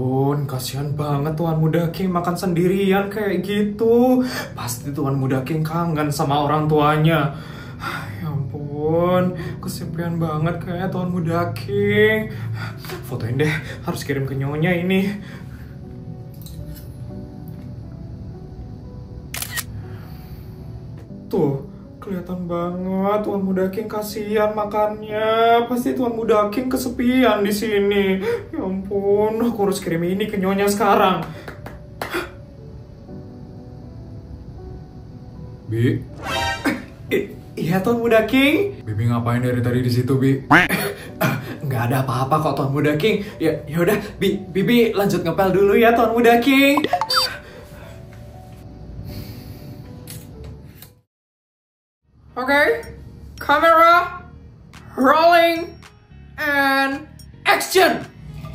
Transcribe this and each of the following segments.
ampun, kasihan banget Tuan Muda King makan sendirian kayak gitu. Pasti Tuan Muda King kangen sama orang tuanya. Ya ampun, kesepian banget kayak Tuan Muda King. Fotoin deh, harus kirim ke nyonya ini. Tuh, kelihatan banget Tuan Muda King kasihan makannya. Pasti Tuan Muda King kesepian di sini. Ya ampun, aku harus kirim ini ke nyonya sekarang. Bi, Iya Tuan Muda King. Bibi ngapain dari tadi di situ, Bi? Nggak ada apa-apa kok Tuan Muda King. Ya udah, Bibi lanjut ngepel dulu ya Tuan Muda King. Okay, camera, rolling, and action.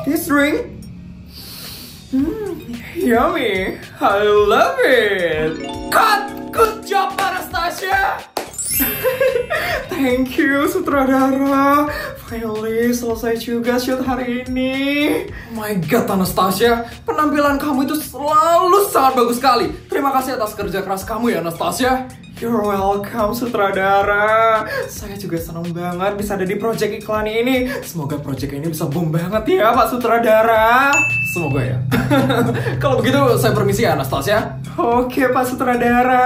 This drink, yummy. I love it. Cut. Good job, Anastasia. Thank you, sutradara. Finally, selesai juga shoot hari ini. Oh my god, Anastasia. Penampilan kamu itu selalu sangat bagus sekali. Terima kasih atas kerja keras kamu ya, Anastasia. You're welcome, sutradara. Saya juga senang banget bisa ada di project iklan ini. Semoga project ini bisa boom banget ya, Pak Sutradara. Semoga ya. Kalau begitu, saya permisi ya, Anastasia. Oke, Pak Sutradara.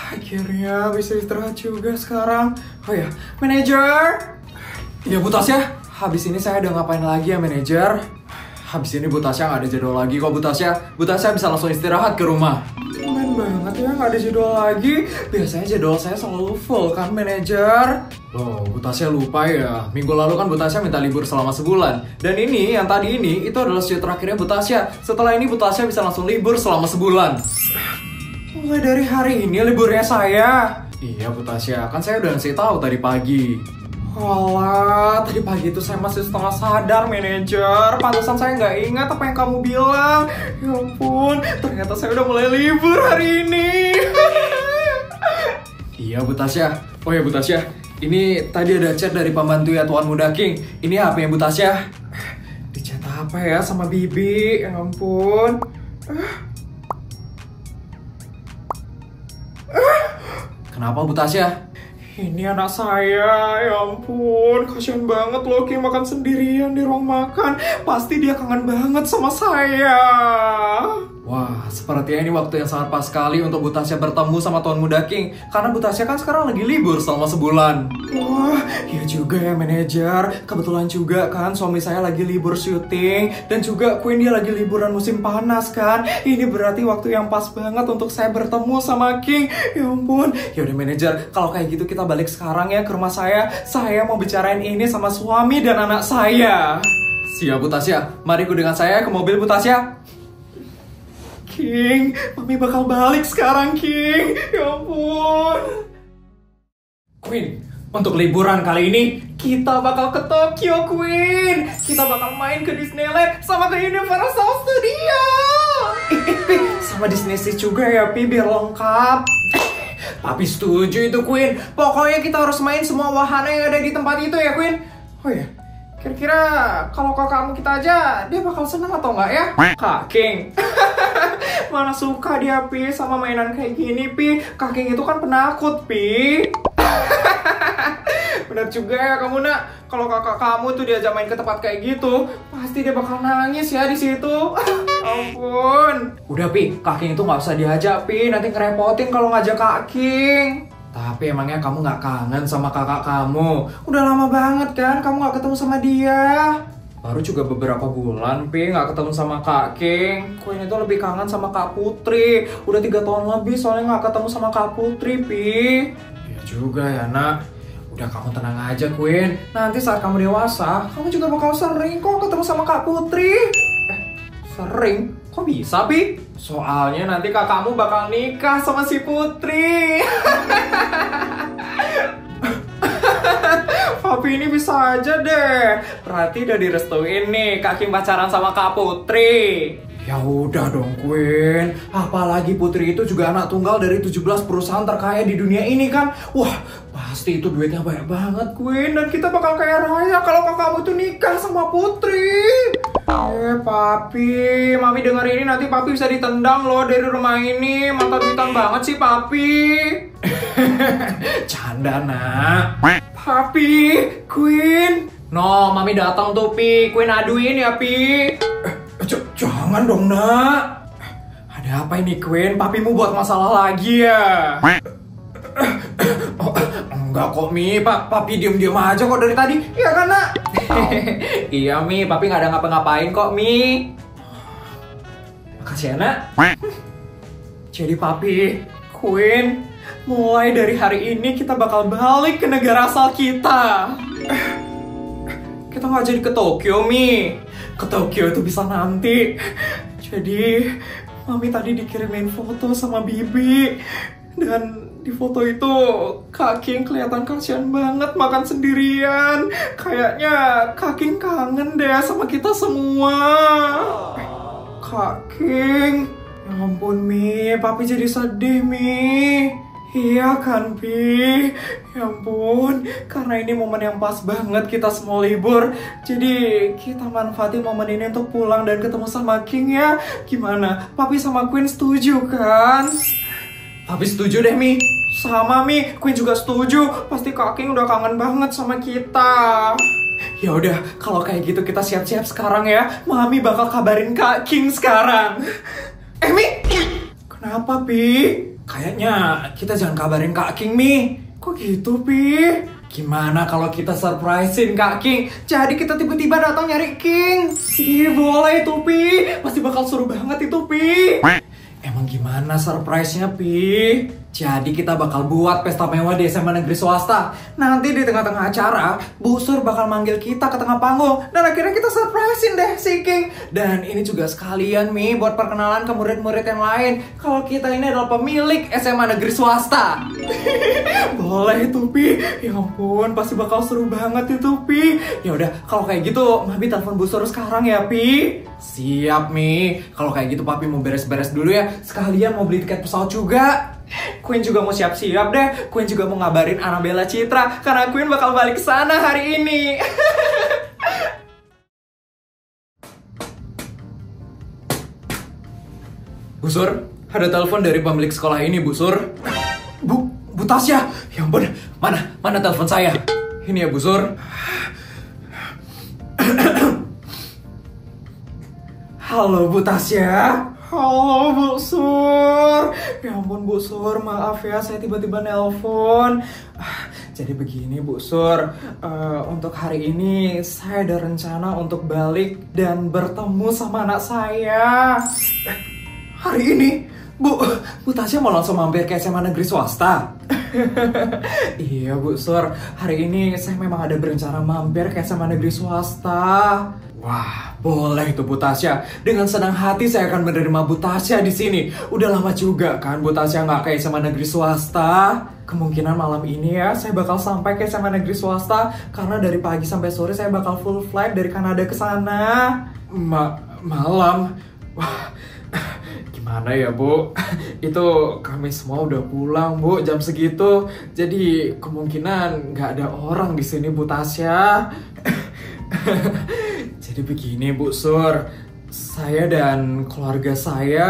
Akhirnya bisa istirahat juga sekarang. Oh ya, manajer. Ya, Bu Tasya. Habis ini saya udah ngapain lagi ya, manajer? Habis ini Bu Tasya nggak ada jadwal lagi kok, Bu Tasya. Bu Tasya bisa langsung istirahat ke rumah. Keren banget ya, nggak ada jadwal lagi. Biasanya jadwal saya selalu full kan, manajer. Loh, Bu Tasya lupa ya. Minggu lalu kan Bu Tasya minta libur selama sebulan. Dan ini, yang tadi ini, itu adalah shoot terakhirnya Bu Tasya. Setelah ini Bu Tasya bisa langsung libur selama sebulan. Mulai dari hari ini liburnya saya. Iya, Bu Tasya. Kan saya udah ngasih tahu tadi pagi. Walah, tadi pagi itu saya masih setengah sadar, manajer. Pantesan saya nggak ingat apa yang kamu bilang. Ya ampun, ternyata saya udah mulai libur hari ini. Iya, Bu Tasya. Oh ya, Bu Tasya. Ini tadi ada chat dari pembantu ya Tuan Muda King. Ini HP-nya Bu Tasya. Di chat apa ya sama Bibi? Ya ampun. Kenapa, Bu Tasya? Ini anak saya, ya ampun, kasihan banget loh King makan sendirian di ruang makan. Pasti dia kangen banget sama saya. Wah, sepertinya ini waktu yang sangat pas sekali untuk Bu Tasya bertemu sama Tuan Muda King. Karena Bu Tasya kan sekarang lagi libur selama sebulan. Wah, iya juga ya manajer. Kebetulan juga kan suami saya lagi libur syuting. Dan juga Queen dia lagi liburan musim panas kan. Ini berarti waktu yang pas banget untuk saya bertemu sama King. Ya ampun. Yaudah manajer, kalau kayak gitu kita balik sekarang ya ke rumah saya. Saya mau bicarain ini sama suami dan anak saya. Siap, Bu Tasya. Mari ikut dengan saya ke mobil, Bu Tasya. King, Mami bakal balik sekarang, King. Ya ampun. Queen, untuk liburan kali ini, kita bakal ke Tokyo, Queen. Kita bakal main ke Disneyland sama ke Universal Studio. Sama Disney Sea juga ya, Pi, biar lengkap. Papi setuju itu, Queen. Pokoknya kita harus main semua wahana yang ada di tempat itu ya, Queen. Oh ya, kira-kira kalau kakakmu kita aja, dia bakal senang atau enggak ya? Kak King. Mana suka dia, Pi, sama mainan kayak gini, Pi. Kak King itu kan penakut, Pi. Bener juga ya kamu, Nak. Kalau kakak kamu tuh diajak main ke tempat kayak gitu, pasti dia bakal nangis ya di situ. Ampun. Udah, Pi, Kak King itu nggak usah diajak, Pi. Nanti ngerepotin kalau ngajak Kak King. Tapi emangnya kamu nggak kangen sama kakak kamu? Udah lama banget kan kamu nggak ketemu sama dia. Baru juga beberapa bulan, Pi, nggak ketemu sama Kak King. Queen itu lebih kangen sama Kak Putri. Udah 3 tahun lebih soalnya nggak ketemu sama Kak Putri, Pi. Iya juga ya, Nak. Udah kamu tenang aja, Queen. Nanti saat kamu dewasa, kamu juga bakal sering kok ketemu sama Kak Putri. Sering? Kok bisa, Pi? Soalnya nanti kakakmu bakal nikah sama si Putri. Papi ini bisa aja deh. Berarti udah direstuin nih Kak King pacaran sama Kak Putri. Ya udah dong Queen, apalagi Putri itu juga anak tunggal dari 17 perusahaan terkaya di dunia ini kan. Wah, pasti itu duitnya banyak banget Queen, dan kita bakal kaya raya kalau kakakmu tuh nikah sama Putri. Papi, Mami denger ini nanti Papi bisa ditendang loh dari rumah ini. Mata duitan banget sih Papi. Canda nak. Papi, Queen. No, Mami datang tuh Pi, Queen aduin ya Pi. Jangan dong nak. Ada apa ini Queen? Papimu buat masalah lagi ya? Oh, enggak kok Mi, Papi diem-diem aja kok dari tadi. Iya kan nak? Iya Mi, Papi nggak ada ngapa-ngapain kok Mi. Makasih ya nak. Jadi Papi, Queen, mulai dari hari ini kita bakal balik ke negara asal kita. Kita nggak jadi ke Tokyo Mi. Ke Tokyo itu bisa nanti. Jadi Mami tadi dikirimin foto sama Bibi, dan di foto itu Kak King kelihatan kasihan banget makan sendirian. Kayaknya Kak King kangen deh sama kita semua. Kak King, ya ampun Mi, Papi jadi sedih Mi. Iya kan Pi, ya ampun, karena ini momen yang pas banget kita semua libur. Jadi kita manfaatin momen ini untuk pulang dan ketemu sama King ya. Gimana, Papi sama Queen setuju kan? Papi setuju deh Mi. Sama Mi, Queen juga setuju. Pasti Kak King udah kangen banget sama kita. Ya udah, kalau kayak gitu kita siap-siap sekarang ya. Mami bakal kabarin Kak King sekarang. Mi, kenapa Pi? Kayaknya kita jangan kabarin Kak King, Mi. Kok gitu, Pi? Gimana kalau kita surprisein Kak King? Jadi kita tiba-tiba datang nyari King. Ih, boleh tuh, Pi. Pasti bakal seru banget itu, Pi. Emang gimana surprise-nya, Pi? Jadi kita bakal buat pesta mewah di SMA negeri swasta. Nanti di tengah-tengah acara, Bu Sur bakal manggil kita ke tengah panggung. Dan akhirnya kita surprisein deh si King. Dan ini juga sekalian Mi, buat perkenalan ke murid-murid yang lain kalau kita ini adalah pemilik SMA negeri swasta. Boleh itu Pi. Ya ampun, pasti bakal seru banget itu Pi. Ya udah, kalau kayak gitu Mami telepon Bu Sur sekarang ya Pi. Siap Mi. Kalau kayak gitu Papi mau beres-beres dulu ya. Sekalian mau beli tiket pesawat juga. Queen juga mau siap-siap deh. Queen juga mau ngabarin Annabella Citra karena Queen bakal balik ke sana hari ini. Bu Sur, ada telepon dari pemilik sekolah ini, Bu Sur. Bu Tasya. Ya ampun, mana telepon saya? Ini ya, Bu Sur. Halo, Bu Tasya. Halo, Bu Sur. Ya ampun, Bu Sur, maaf ya saya tiba-tiba nelpon. Jadi begini, Bu Sur, untuk hari ini saya ada rencana untuk balik dan bertemu sama anak saya. Hari ini? Bu Tasya mau langsung mampir ke SMA negeri swasta? Iya, Bu Sur, hari ini saya memang ada berencana mampir ke SMA negeri swasta. Wah, boleh itu Bu Tasya. Dengan senang hati saya akan menerima Bu Tasya di sini. Udah lama juga kan Bu Tasya nggak ke SMA negeri swasta. Kemungkinan malam ini ya saya bakal sampai ke SMA negeri swasta karena dari pagi sampai sore saya bakal full flight dari Kanada ke sana. Malam. Wah, gimana ya Bu? Itu kami semua udah pulang Bu jam segitu. Jadi kemungkinan nggak ada orang di sini Bu Tasya. Jadi begini Bu Sur, saya dan keluarga saya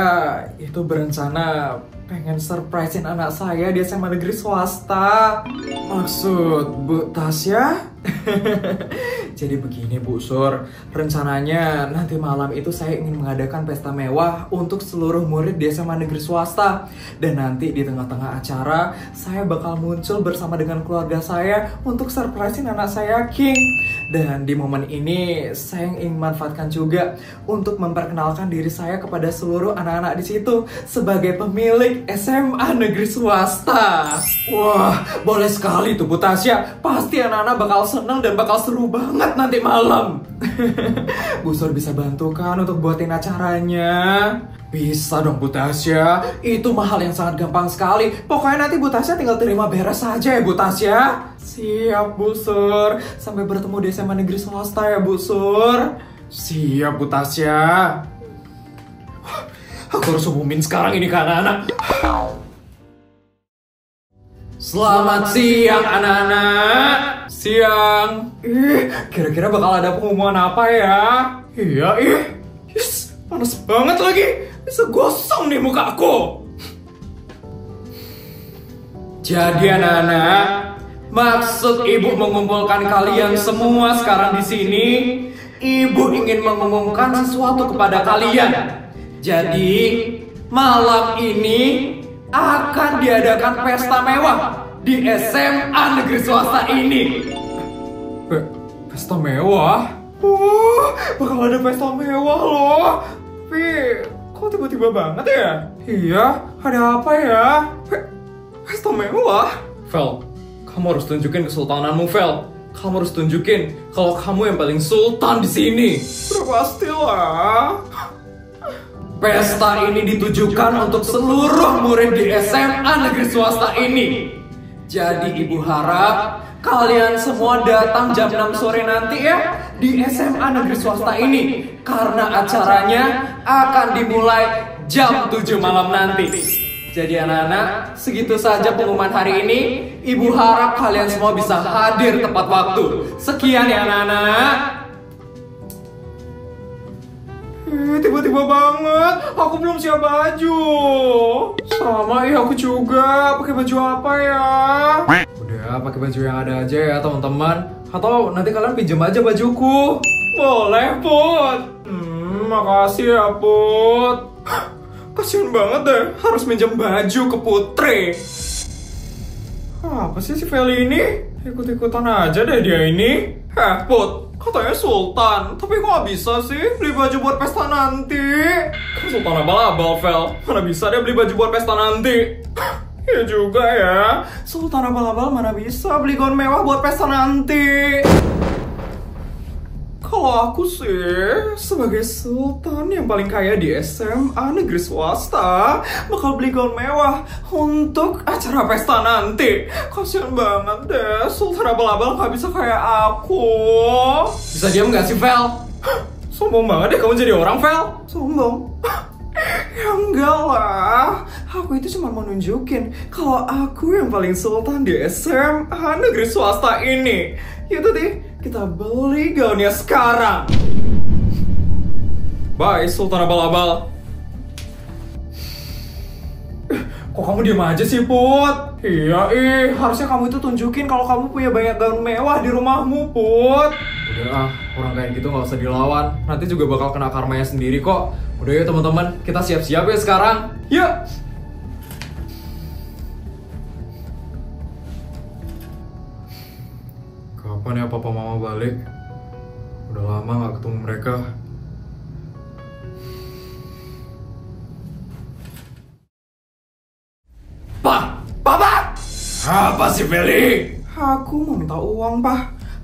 itu berencana pengen surprisein anak saya di SMA negeri swasta. Maksud Bu Tasya? Jadi begini Bu Sur, rencananya nanti malam itu saya ingin mengadakan pesta mewah untuk seluruh murid di SMA negeri swasta. Dan nanti di tengah-tengah acara, saya bakal muncul bersama dengan keluarga saya untuk surprisein anak saya King. Dan di momen ini, saya ingin manfaatkan juga untuk memperkenalkan diri saya kepada seluruh anak-anak di situ sebagai pemilik SMA negeri swasta. Wah, boleh sekali tuh Bu Tasya. Pasti anak-anak bakal senang dan bakal seru banget nanti malam. Bu Sur bisa bantu kan untuk buatin acaranya? Bisa dong Bu Tasya. Itu mahal yang sangat gampang sekali. Pokoknya nanti Bu Tasya tinggal terima beres saja ya Bu Tasya. Siap Bu Sur. Sampai bertemu di SMA negeri swasta ya Bu Sur. Siap Bu Tasya. Aku harus hubungin sekarang ini ke anak-anak. Selamat siang anak-anak. Siang. Kira-kira bakal ada pengumuman apa ya? Iya, panas banget lagi. Bisa gosong nih mukaku. Jadi anak-anak, maksud ibu mengumpulkan kalian semua sekarang di sini, ibu ingin mengumumkan sesuatu kepada kalian. Jadi, malam ini akan diadakan pesta mewah di SMA negeri swasta ini. Pesta mewah? Bakal ada pesta mewah loh. Tapi, kok tiba-tiba banget ya? Iya, ada apa ya? Pesta mewah? Vel, kamu harus tunjukin kesultananmu, Vel. Kamu harus tunjukin kalau kamu yang paling sultan di sini. Udah pastilah. Pesta ini ditujukan untuk seluruh murid di SMA negeri swasta ini. Jadi ibu harap kalian semua datang jam 6 sore nanti ya di SMA negeri swasta ini. Karena acaranya akan dimulai jam 7 malam nanti. Jadi anak-anak, segitu saja pengumuman hari ini. Ibu harap kalian semua bisa hadir tepat waktu. Sekian ya anak-anak. Tiba-tiba banget, aku belum siap baju. Sama aku juga. Pakai baju apa ya? Udah, pakai baju yang ada aja ya teman-teman. Atau nanti kalian pinjam aja bajuku. Boleh, Put. Makasih ya, Put. Kasian banget deh, harus minjem baju ke Putri. Apa sih si Feli ini? Ikut-ikutan aja deh dia ini. Put, katanya sultan, tapi kok gak bisa sih beli baju buat pesta nanti? Kan sultan abal-abal, Vel. Mana bisa dia beli baju buat pesta nanti? Ya juga ya, sultan abal-abal mana bisa beli gaun mewah buat pesta nanti? Kalau aku sih, sebagai sultan yang paling kaya di SMA negeri swasta, bakal beli gaun mewah untuk acara pesta nanti. Kasian banget deh, sultan abal-abal gak bisa kayak aku. Bisa diam gak sih, Vel? Sombong banget deh kamu jadi orang, Vel. Sombong? Ya enggak lah, aku itu cuma mau nunjukin kalau aku yang paling sultan di SMA negeri swasta ini. Yaudah deh, kita beli gaunnya sekarang. Bye, sultan abal-abal. Kok kamu diam aja sih, Put? Iya, harusnya kamu itu tunjukin kalau kamu punya banyak gaun mewah di rumahmu, Put. Udah orang kayak gitu gak usah dilawan. Nanti juga bakal kena karmanya sendiri kok. Udah ya teman-teman, kita siap-siap ya sekarang. Yuk! Kapan ya papa mama balik? Udah lama gak ketemu mereka. Papa! Apa sih, Feli? Aku mau minta uang, Pak.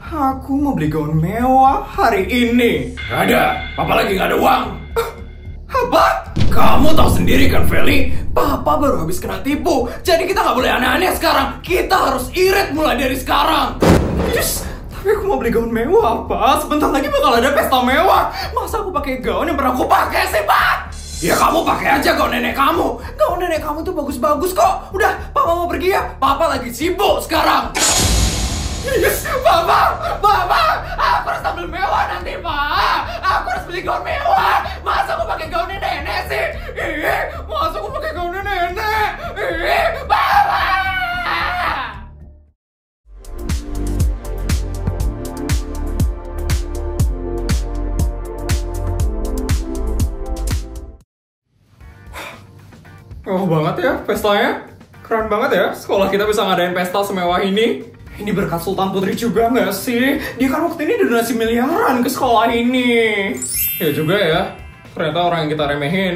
Aku mau beli gaun mewah hari ini. Gak ada, Papa lagi gak ada uang. Apa? Kamu tahu sendiri kan, Feli? Papa baru habis kena tipu. Jadi kita gak boleh aneh-aneh sekarang. Kita harus irit mulai dari sekarang. Yes, tapi aku mau beli gaun mewah, Pak. Sebentar lagi bakal ada pesta mewah. Masa aku pakai gaun yang pernah aku pakai sih, Pak? Ya kamu pakai aja gaun nenek kamu. Gaun nenek kamu tuh bagus-bagus kok. Udah, Papa mau pergi ya. Papa lagi sibuk sekarang. Yes, Papa, aku harus tampil mewah nanti, Pak. Aku harus beli gaun mewah. Masa aku pakai gaun nenek sih? Masa aku pakai gaun nenek? Papa! Oh banget ya pestanya. Keren banget ya, sekolah kita bisa ngadain pesta semewah ini. Ini berkat Sultan Putri juga nggak sih? Dia kan waktu ini donasi miliaran ke sekolah ini. Ya juga ya, ternyata orang yang kita remehin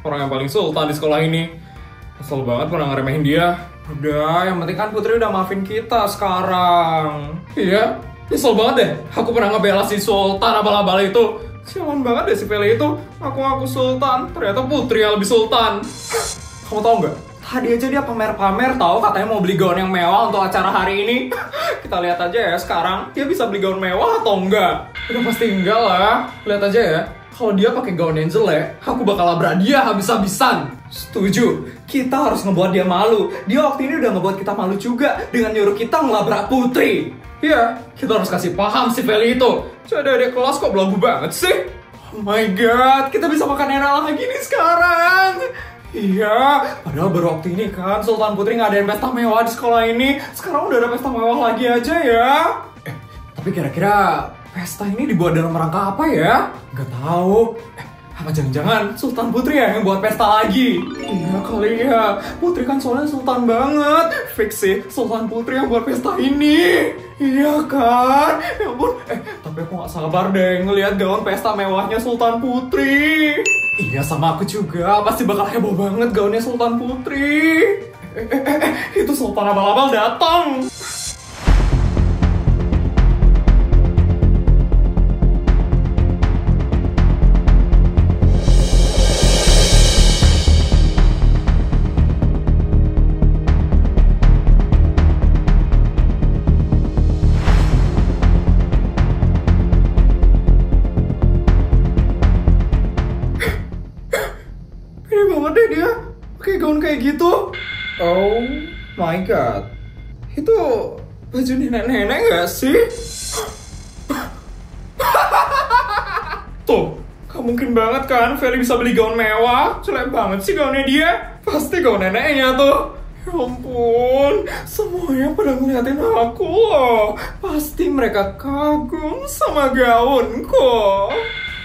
orang yang paling sultan di sekolah ini. Kesel banget pernah ngeremehin dia. Udah, yang penting kan Putri udah maafin kita sekarang. Iya, nyesel banget deh. Aku pernah ngebela si sultan abal-abal itu. Sialan banget deh si Pele itu. Aku sultan, ternyata Putri yang lebih sultan. Kamu tau nggak? Tadi aja dia pamer-pamer tahu katanya mau beli gaun yang mewah untuk acara hari ini. Kita lihat aja ya sekarang dia bisa beli gaun mewah atau enggak. Udah pasti enggak lah. Lihat aja ya. Kalau dia pakai gaun yang jelek, aku bakal labrak dia habis-habisan. Setuju, kita harus ngebuat dia malu. Dia waktu ini udah ngebuat kita malu juga dengan nyuruh kita ngelabrak Putri. Iya, kita harus kasih paham si Feli itu. Jadi adik kelas kok belagu banget sih? Oh my god, kita bisa makan enak lagi nih sekarang. Iya, padahal baru waktu ini kan Sultan Putri ngadain pesta mewah di sekolah ini. Sekarang udah ada pesta mewah lagi aja ya. Tapi kira-kira pesta ini dibuat dalam rangka apa ya? Gak tahu. Apa jangan-jangan Sultan Putri ya yang buat pesta lagi? Iya kali ya. Putri kan soalnya sultan banget. Fix sih, Sultan Putri yang buat pesta ini. Iya kan? Ya ampun. Tapi aku gak sabar deh ngelihat gaun pesta mewahnya Sultan Putri. Iya sama aku juga. Pasti bakal heboh banget gaunnya Sultan Putri. Itu Sultan abal-abal datang. Kayak gitu. Oh my god. Itu baju nenek-nenek gak sih? Tuh, gak mungkin banget kan Feli bisa beli gaun mewah. Jelek banget sih gaunnya dia. Pasti gaun neneknya tuh. Ya ampun, semuanya pada ngeliatin aku loh. Pasti mereka kagum sama gaunku.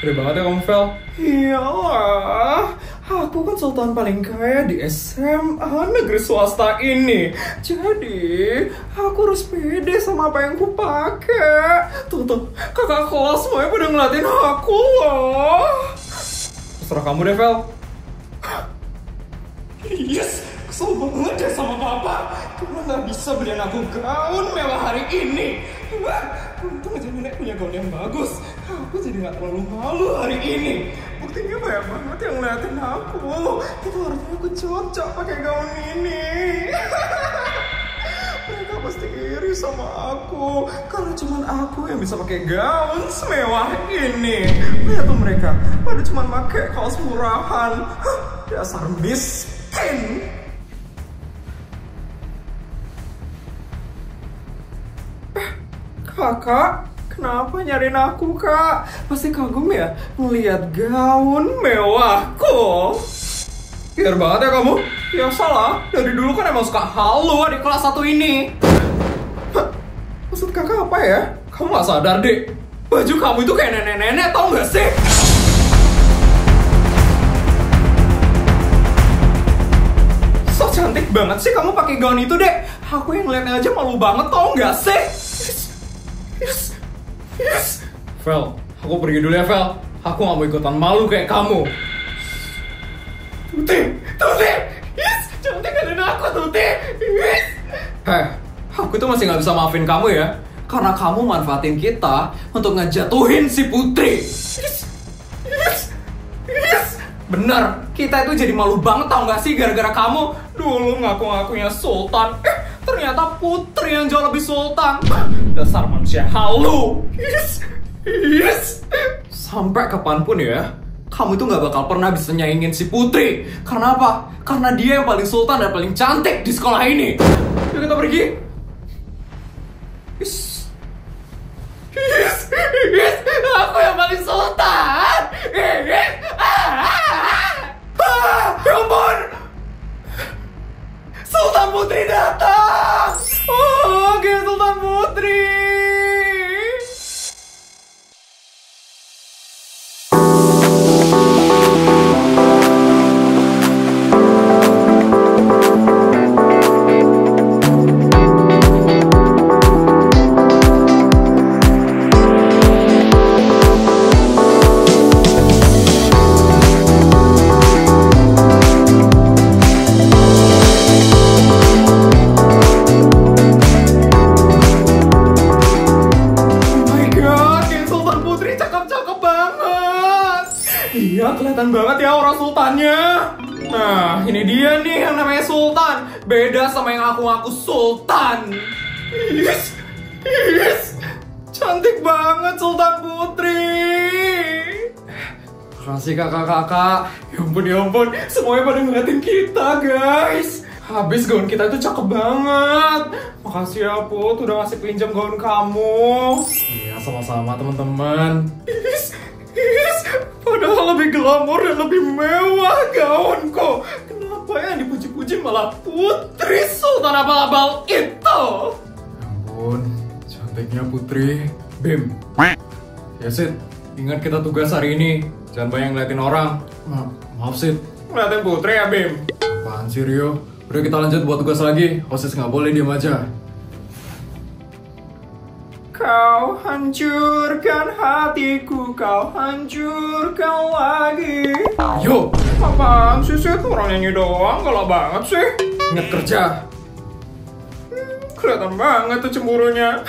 Gede banget ya kamu, Fel. Iyalah, aku kan sultan paling kaya di SMA negeri swasta ini. Jadi, aku harus pede sama apa yang ku pakai. Tuh, kakak kelas semuanya pada ngeliatin aku loh. Terserah kamu deh, Fel. Yes, kesel banget deh sama papa. Karena gak bisa beliin aku gaun mewah hari ini. Untung aja nenek punya gaun yang bagus. Aku jadi gak terlalu malu hari ini. Buktinya banyak banget yang ngeliatin aku. Itu artinya aku cocok pakai gaun ini. Mereka pasti iri sama aku. Karena cuma aku yang bisa pakai gaun semewah ini. Lihat tuh mereka, pada cuma pakai kaos murahan. Dasar miskin. Kakak, kenapa nyariin aku, Kak? Pasti kagum ya melihat gaun mewahku. Biar banget ya kamu. Ya salah, dari dulu kan emang suka halu di kelas 1 ini. Hah? Maksud kakak apa ya? Kamu gak sadar deh, baju kamu itu kayak nenek-nenek, tau gak sih? So cantik banget sih kamu pakai gaun itu, Dek. Aku yang ngeliatnya aja malu banget, tau gak sih? Yes. Vel, aku pergi dulu ya, Vel. Aku gak mau ikutan malu kayak kamu. Tuti! Yes, jangan tinggalin aku, Tuti! Yes. Aku tuh masih gak bisa maafin kamu ya. Karena kamu manfaatin kita untuk ngejatuhin si Putri. Yes. Bener, kita itu jadi malu banget tau gak sih gara-gara kamu. Dulu ngaku-ngakunya sultan, ternyata Putri yang jauh lebih sultan. Dasar manusia halu. Yes. Sampai kapanpun ya, kamu itu gak bakal pernah bisa nyaingin si Putri. Karena apa? Karena dia yang paling sultan dan paling cantik di sekolah ini. Yuk kita pergi. Yes. Aku yang paling sultan. Ya ampun, Sultan Putri datang. Oke, Sultan Putri. Iya, kelihatan banget ya orang sultannya. Nah, ini dia nih yang namanya sultan. Beda sama yang ngaku-ngaku sultan. Yes. Cantik banget Sultan Putri. Makasih kakak-kakak. Ya ampun, semuanya pada ngeliatin kita guys. Habis gaun kita itu cakep banget. Makasih ya Put, udah ngasih pinjam gaun kamu. Iya sama-sama teman-teman. Padahal lebih glamor dan lebih mewah gaunku. Kenapa yang dipuji-puji malah Putri Sultan abal-abal itu? Ya ampun, cantiknya Putri. Bim. Ya Sid, ingat kita tugas hari ini. Jangan banyak ngeliatin orang. Maaf Sid. Ngeliatin Putri ya Bim? Apaan sih Rio? Udah kita lanjut buat tugas lagi. OSIS nggak boleh diem aja. Kau hancurkan hatiku, kau hancurkan lagi. Yo, apaan sih Sid? Orang nyanyi doang, galak banget sih. Ingat kerja. Kelihatan banget tuh cemburunya.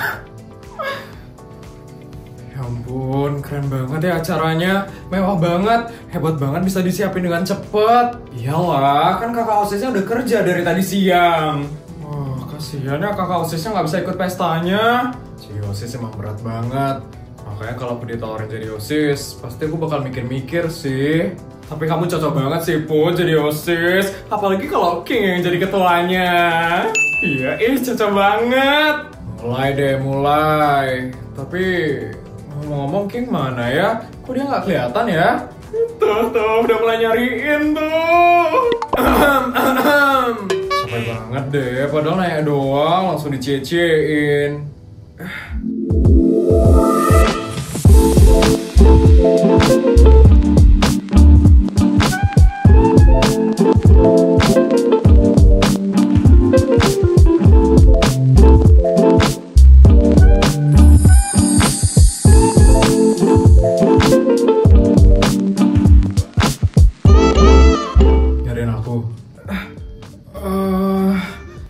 Ya ampun, keren banget ya acaranya. Mewah banget, hebat banget bisa disiapin dengan cepet. Iyalah, kan kakak OSISnya udah kerja dari tadi siang. Wah, kasihan ya kakak OSISnya nggak bisa ikut pestanya. Jadi OSIS emang berat banget. Makanya kalau aku ditawarin jadi OSIS, pasti aku bakal mikir-mikir sih. Tapi kamu cocok banget sih, Put, jadi OSIS. Apalagi kalau King yang jadi ketuanya. Iya, cocok banget. Mulai deh, mulai. Tapi ngomong-ngomong King mana ya? Kok dia nggak kelihatan ya? Tuh, udah mulai nyariin tuh. Capek banget deh, padahal nanya doang langsung dicie-ciein.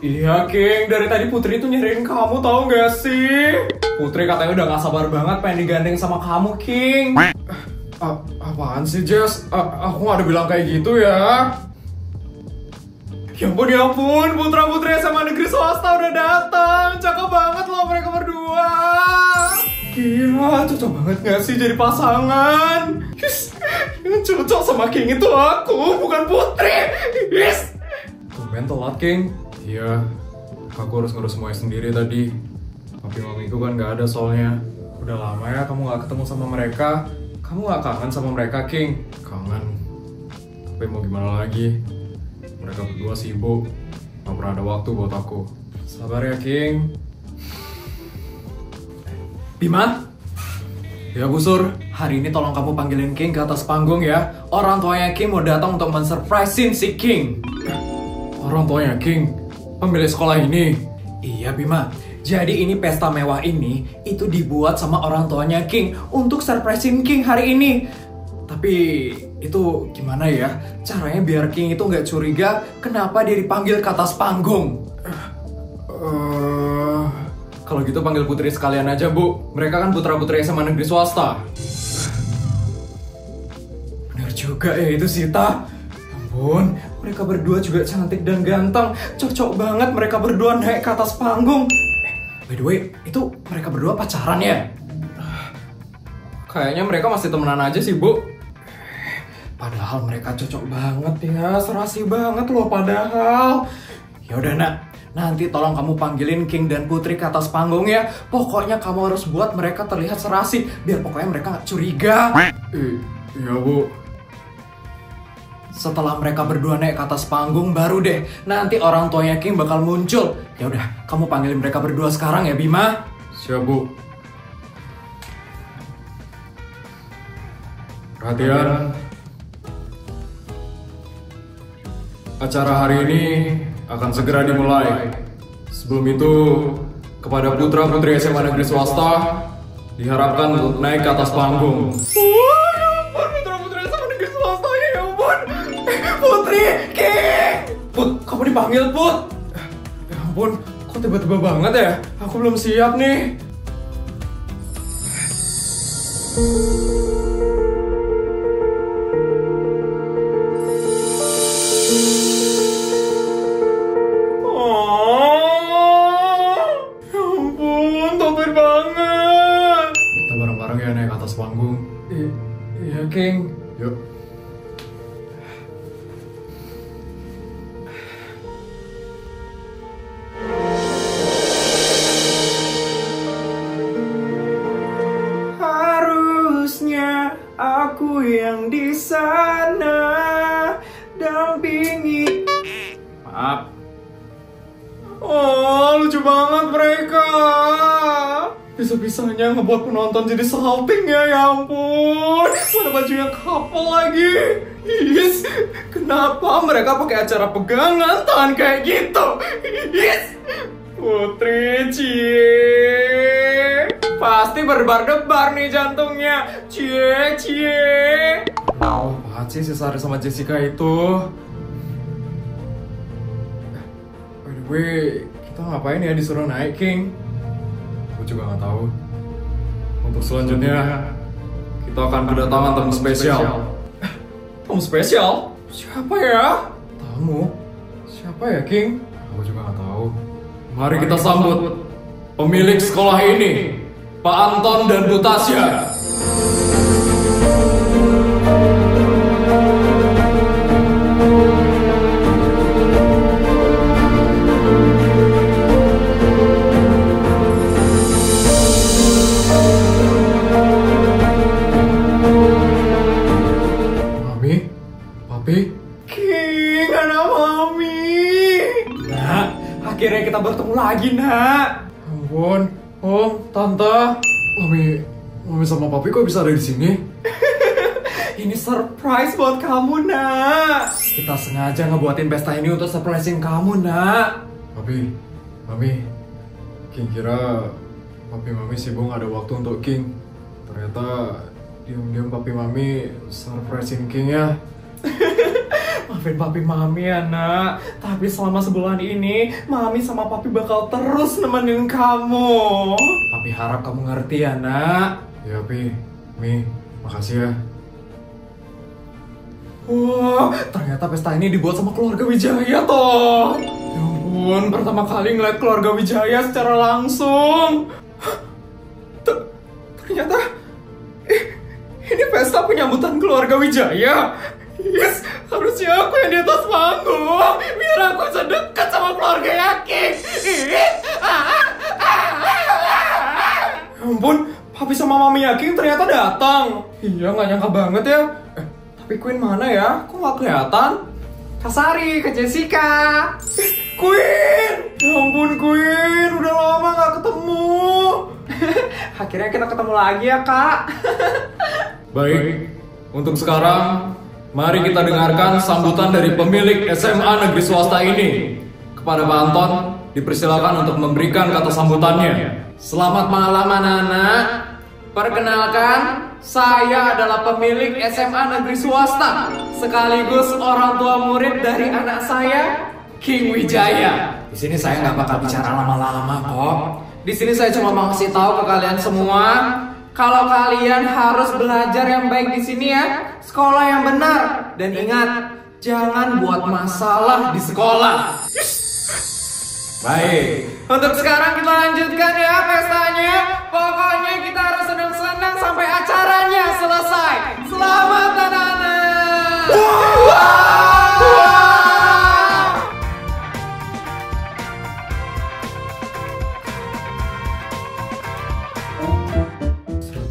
Iya King, dari tadi Putri tuh nyariin kamu tau gak sih? Putri katanya udah gak sabar banget pengen digandeng sama kamu King. Apaan sih Jess? Aku gak ada bilang kayak gitu ya. Ya ampun, putra-putri SMA negeri swasta udah datang. Cakep banget loh mereka berdua. Gila, cocok banget gak sih jadi pasangan? Yes, yang cocok sama King itu aku, bukan Putri. Yes. Tumben telat King. Iya, aku harus ngurus semuanya sendiri tadi. Papi mamiku kan gak ada soalnya. Udah lama ya kamu gak ketemu sama mereka. Kamu gak kangen sama mereka, King? Kangen. Tapi mau gimana lagi? Mereka berdua sibuk. Gak pernah ada waktu buat aku. Sabar ya, King. Bima? Ya Busur, hari ini tolong kamu panggilin King ke atas panggung ya. Orang tuanya King mau datang untuk men-surprisein si King. Orang tuanya King? Pemilik sekolah ini? Iya Bima, jadi ini pesta mewah ini itu dibuat sama orang tuanya King untuk surprisein King hari ini. Tapi itu gimana ya caranya biar King itu nggak curiga kenapa dia dipanggil ke atas panggung? Kalau gitu panggil Putri sekalian aja Bu, mereka kan putra-putri SMA negeri swasta. Bener juga ya itu Sita. Ampun, mereka berdua juga cantik dan ganteng. Cocok banget mereka berdua naik ke atas panggung. By the way, itu mereka berdua pacaran ya? Kayaknya mereka masih temenan aja sih, Bu. Padahal mereka cocok banget ya, serasi banget loh padahal. Yaudah nak, nanti tolong kamu panggilin King dan Putri ke atas panggung ya. Pokoknya kamu harus buat mereka terlihat serasi, biar pokoknya mereka gak curiga. Iya Bu. Setelah mereka berdua naik ke atas panggung, baru deh nanti orang tuanya King bakal muncul. Ya udah, kamu panggilin mereka berdua sekarang ya, Bima. Siap, Bu. Perhatian. Acara hari ini akan segera dimulai. Sebelum itu, kepada putra-putri SMA negeri swasta diharapkan untuk naik ke atas panggung. Putri, King! Put, kamu dipanggil, Put! Ya ampun, kok tiba-tiba banget ya? Aku belum siap nih. Oh, ya ampun, topir banget. Kita bareng-bareng ya naik ke atas panggung. Iya, King. Yuk. Harusnya aku yang di sana dampingi. Maaf. Oh, lucu banget mereka. Bisa-bisanya ngebuat penonton jadi salting ya ampun. Mana bajunya couple lagi. Yes. Kenapa mereka pakai acara pegangan tangan kayak gitu? Yes. Putri cie. Pasti berdebar-debar nih jantungnya. Cie. Oh, apaan sih si Sari sama Jessica itu? By the way, kita ngapain ya disuruh naik, King? Gue juga nggak tahu. Untuk selanjutnya, kita akan kedatangan tamu spesial. Tamu spesial? Siapa ya? Tamu? Siapa ya, King? Aku juga nggak tahu. Mari kita sambut pemilik sekolah ini, Pak Anton dan Bu Tasya. Mami, Papi, King, anak mami. Nak, akhirnya kita bertemu lagi, nak. ampun, Om, Tante, Mami sama Papi kok bisa ada di sini? Ini surprise buat kamu, nak. Kita sengaja ngebuatin pesta ini untuk surprisein kamu, nak. Papi, Mami, King kira Papi Mami sibuk ada waktu untuk King. Ternyata diam-diam Papi Mami surprisein King ya. Maafin papi mami ya, nak. Tapi selama sebulan ini, mami sama papi bakal terus nemenin kamu. Papi harap kamu ngerti ya, nak. Ya Pi, Mi, makasih ya. Wah, ternyata pesta ini dibuat sama keluarga Wijaya toh. Ya ampun, pertama kali ngeliat keluarga Wijaya secara langsung. Ternyata ini pesta penyambutan keluarga Wijaya. Yes, harusnya aku yang di atas panggung biar aku bisa dekat sama keluarga Yakin. Ya ampun, papi sama mami Yakin ternyata datang. Iya, nggak nyangka banget ya. Tapi Queen mana ya? Kok nggak kelihatan? Kak Sari, Kak Jessica. Queen! Ya ampun Queen, udah lama nggak ketemu. Akhirnya kita ketemu lagi ya, Kak. Baik, untuk sekarang mari kita dengarkan sambutan dari pemilik SMA negeri swasta ini. Kepada Pak Anton, dipersilakan untuk memberikan kata sambutannya. Selamat malam anak-anak. Perkenalkan, saya adalah pemilik SMA negeri swasta, sekaligus orang tua murid dari anak saya, King Wijaya. Di sini saya nggak bakal bicara lama-lama kok. Di sini saya cuma mau kasih tahu ke kalian semua, kalau kalian harus belajar yang baik di sini ya, sekolah yang benar, dan ingat, jangan buat masalah di sekolah. Baik, untuk sekarang kita lanjutkan ya pestanya. Pokoknya kita harus senang-senang sampai acaranya selesai. Selamat anak-anak.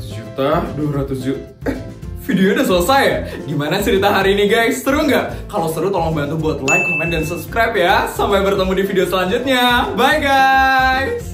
Juta, 200 juta. Video udah selesai ya? Gimana cerita hari ini guys? Seru nggak? Kalau seru tolong bantu buat like, comment, dan subscribe ya. Sampai bertemu di video selanjutnya. Bye guys!